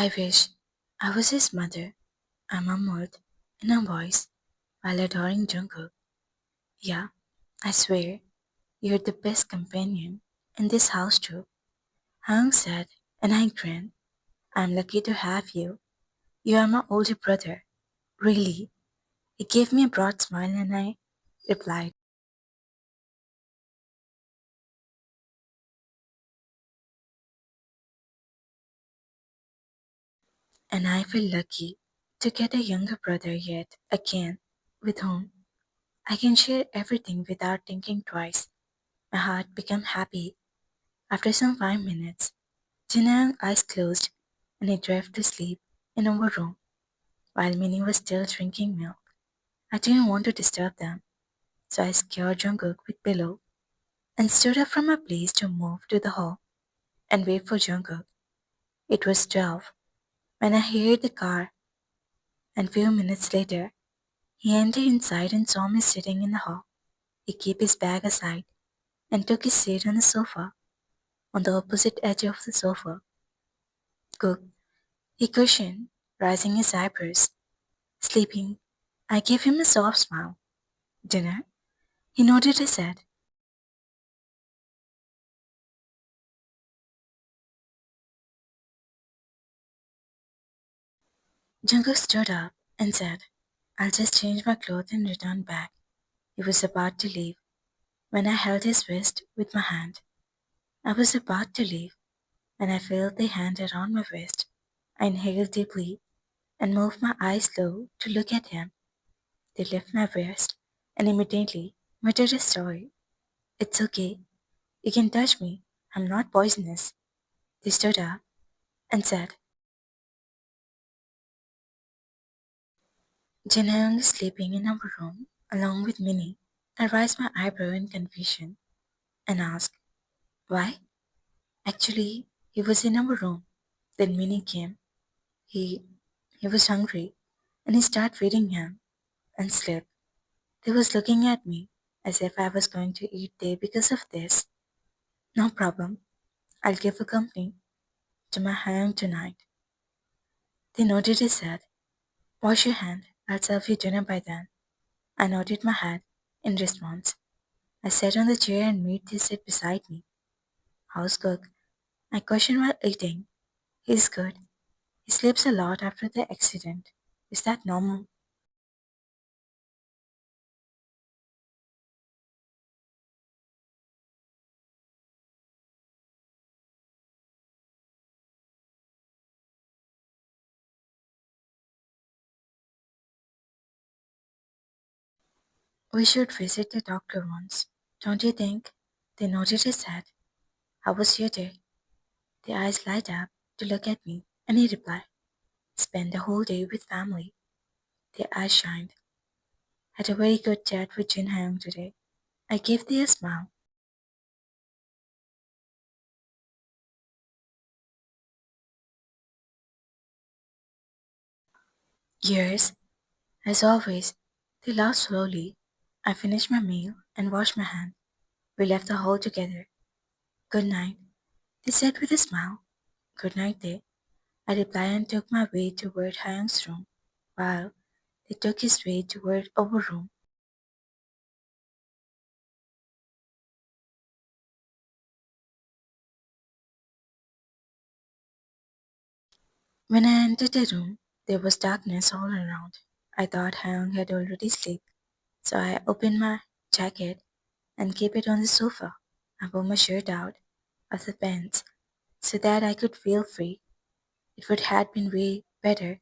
I wish I was his mother. I mumbled in a voice while adoring Jungkook. Yeah, I swear, you're the best companion in this house too. Hung said, and I grinned. I'm lucky to have you. You are my older brother. Really? He gave me a broad smile and I replied, and I feel lucky to get a younger brother yet again with whom I can share everything without thinking twice. My heart became happy. After some 5 minutes, Jin's eyes closed and he drifted to sleep in our room while Minnie was still drinking milk. I didn't want to disturb them, so I scared Jungkook with pillow and stood up from my place to move to the hall and wait for Jungkook. It was 12 when I heard the car, and few minutes later, he entered inside and saw me sitting in the hall. He kept his bag aside and took his seat on the sofa, on the opposite edge of the sofa. Cook, he cushioned, raising his eyebrows. Sleeping, I gave him a soft smile. Dinner? He nodded his head. Jungkook stood up and said, I'll just change my clothes and return back. He was about to leave when I held his wrist with my hand. I was about to leave when I felt the hand around my wrist. I inhaled deeply and moved my eyes low to look at him. They left my wrist and immediately muttered a story. It's okay. You can touch me. I'm not poisonous. They stood up and said, Taehyung is sleeping in our room along with Minnie. I raised my eyebrow in confusion and asked, why? Actually, he was in our room. Then Minnie came. He he was hungry and he started feeding him and slept. He was looking at me as if I was going to eat there because of this. No problem. I'll give a company to my hand tonight. They nodded his head. Wash your hand. I'll serve you dinner by then. I nodded my head in response. I sat on the chair and made him sit beside me. How's Cook? I questioned while eating. He's good. He sleeps a lot after the accident. Is that normal? We should visit the doctor once, don't you think? They nodded his head. How was your day? The eyes light up to look at me, and he replied, spent the whole day with family. The eyes shined. Had a very good chat with Jin Hyung today. I gave thee a smile. Years, as always, they laughed slowly. I finished my meal and washed my hand. We left the hall together. Good night, they said with a smile. Good night, they. I replied and took my way toward Hyung's room, while they took his way toward our room. When I entered the room, there was darkness all around. I thought Hyung had already slept, so I opened my jacket and kept it on the sofa. I pulled my shirt out of the pants so that I could feel free. It would have been way better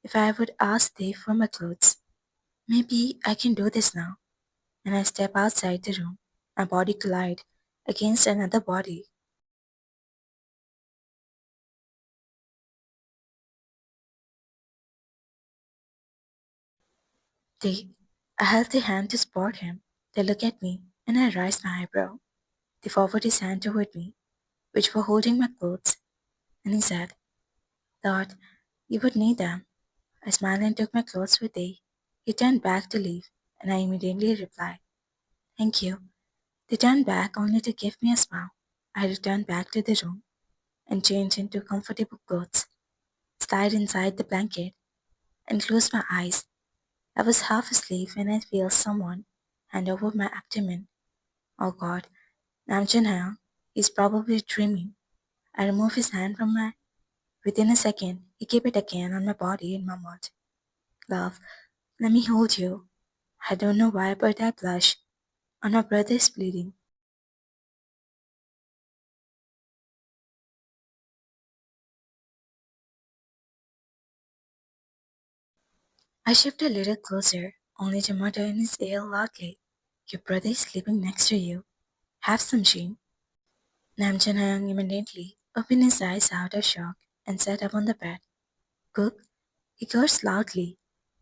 if I would ask Dave for my clothes. Maybe I can do this now. And I step outside the room. My body collide against another body. They, I held their hand to support him. They look at me, and I raised my eyebrow. They forward his hand toward me, which were holding my clothes, and he said, Thought you would need them. I smiled and took my clothes with me. He turned back to leave, and I immediately replied, Thank you. They turned back only to give me a smile. I returned back to the room and changed into comfortable clothes. slide inside the blanket, and close my eyes. I was half asleep when I feel someone hand over my abdomen. Oh God, Namjoon, he's probably dreaming. I remove his hand from my. Within a second, he kept it again on my body in my mouth. Love, let me hold you. I don't know why, but I blush. And my brother is bleeding. I shift a little closer, only to mutter in his ear loudly. Your brother is sleeping next to you. Have some shame. Namjoon immediately opened his eyes out of shock and sat up on the bed. Cook, he cursed loudly.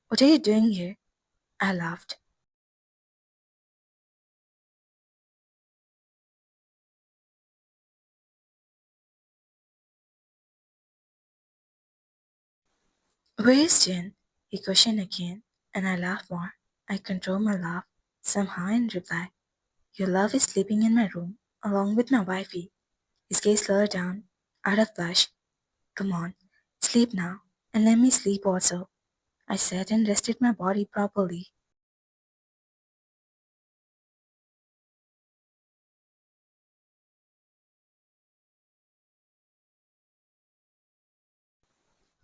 What are you doing here? I laughed. Where is Jin? He questioned again, and I laughed more. I controlled my laugh, somehow in reply. Your love is sleeping in my room, along with my wifey. His gaze slowed down, out of blush. Come on, sleep now, and let me sleep also. I sat and rested my body properly.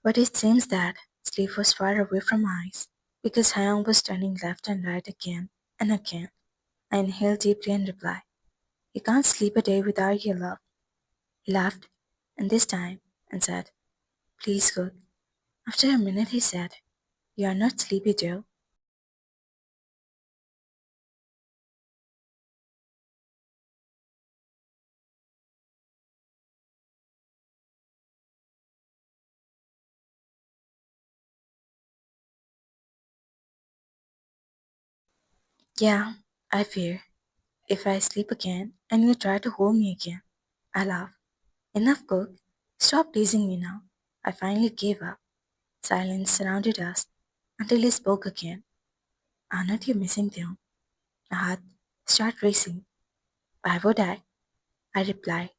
But it seems that sleep was far away from my eyes, because Hyung was turning left and right again and again. I inhaled deeply and replied, You can't sleep a day without your love. He laughed, and this time, and said, Please cook. After a minute, he said, You are not sleepy, Joe. Yeah, I fear. If I sleep again and you try to hold me again, I laugh. Enough, cook. Stop teasing me now. I finally gave up. Silence surrounded us until he spoke again. Aren't you missing them? My heart started racing. Why would I? I replied.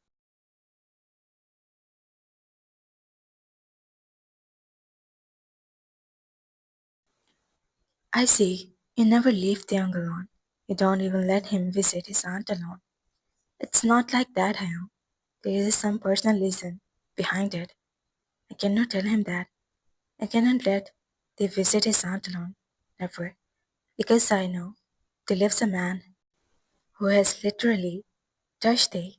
I see. You never leave Taehyung alone. You don't even let him visit his aunt alone. It's not like that, Hyung. There is some personal reason behind it. I cannot tell him that. I cannot let they visit his aunt alone. Never. Because I know there lives a man who has literally touched thee.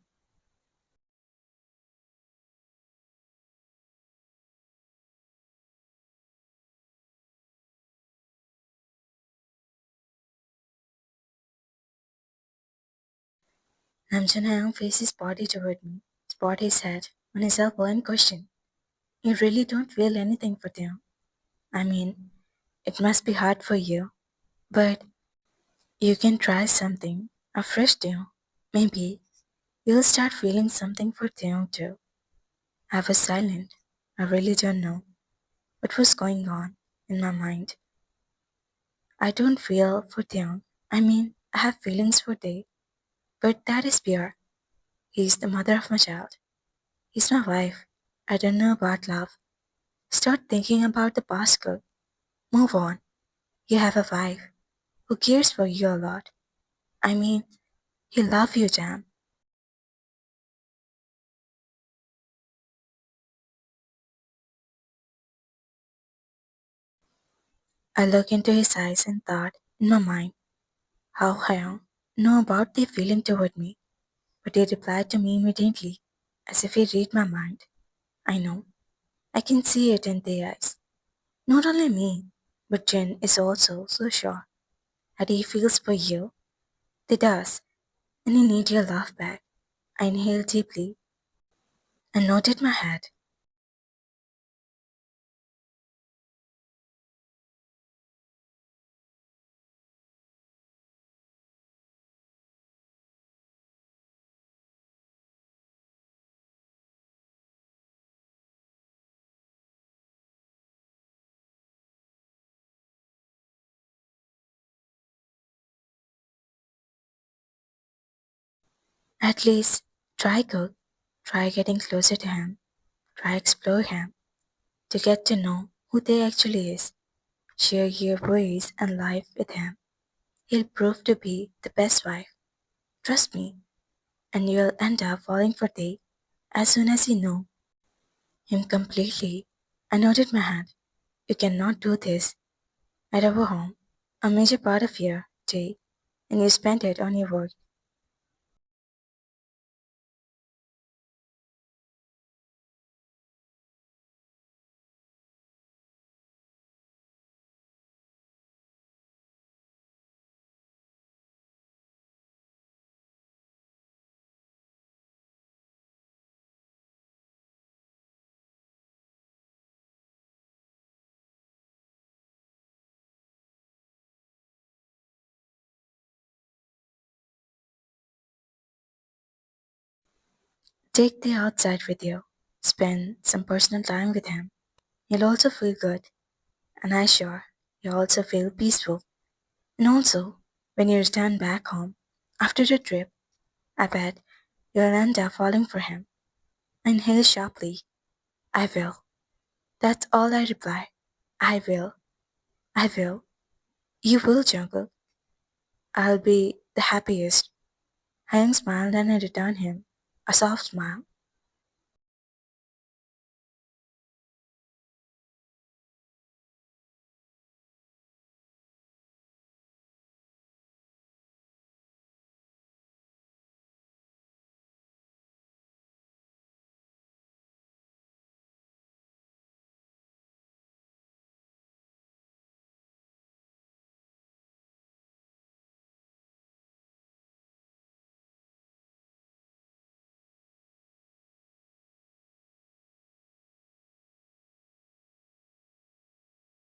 Namjoon Hyung faced his body toward me, spot his head on his elbow and questioned, You really don't feel anything for them? I mean, it must be hard for you, but you can try something, a fresh deal. Maybe you'll start feeling something for them too. I was silent. I really don't know what was going on in my mind. I don't feel for them. I mean, I have feelings for they, but that is pure. He's the mother of my child. He's my wife. I don't know about love. Start thinking about the past girl. Move on. You have a wife who cares for you a lot. I mean, he loves you, Jam. I looked into his eyes and thought, in my mind, how Hyung know about the feeling toward me. But he replied to me immediately, as if he read my mind. I know. I can see it in their eyes. Not only me, but Jen is also so sure that he feels for you. He does, and he needs your love back. I inhaled deeply and nodded my head. At least, try cook. Try getting closer to him. Try explore him. to get to know who they actually is, share your worries and life with him. He'll prove to be the best wife. Trust me, and you'll end up falling for Tay as soon as you know him completely. I nodded my head. You cannot do this. At our home, a major part of your day, and you spend it on your work. Take the outside with you. Spend some personal time with him. You'll also feel good, and I sure you'll also feel peaceful. And also, when you return back home after the trip, I bet you'll end up falling for him. Inhale sharply. I will. That's all I reply. I will. I will. You will, Jungkook. I'll be the happiest. Hyung smiled and I returned him a soft smile.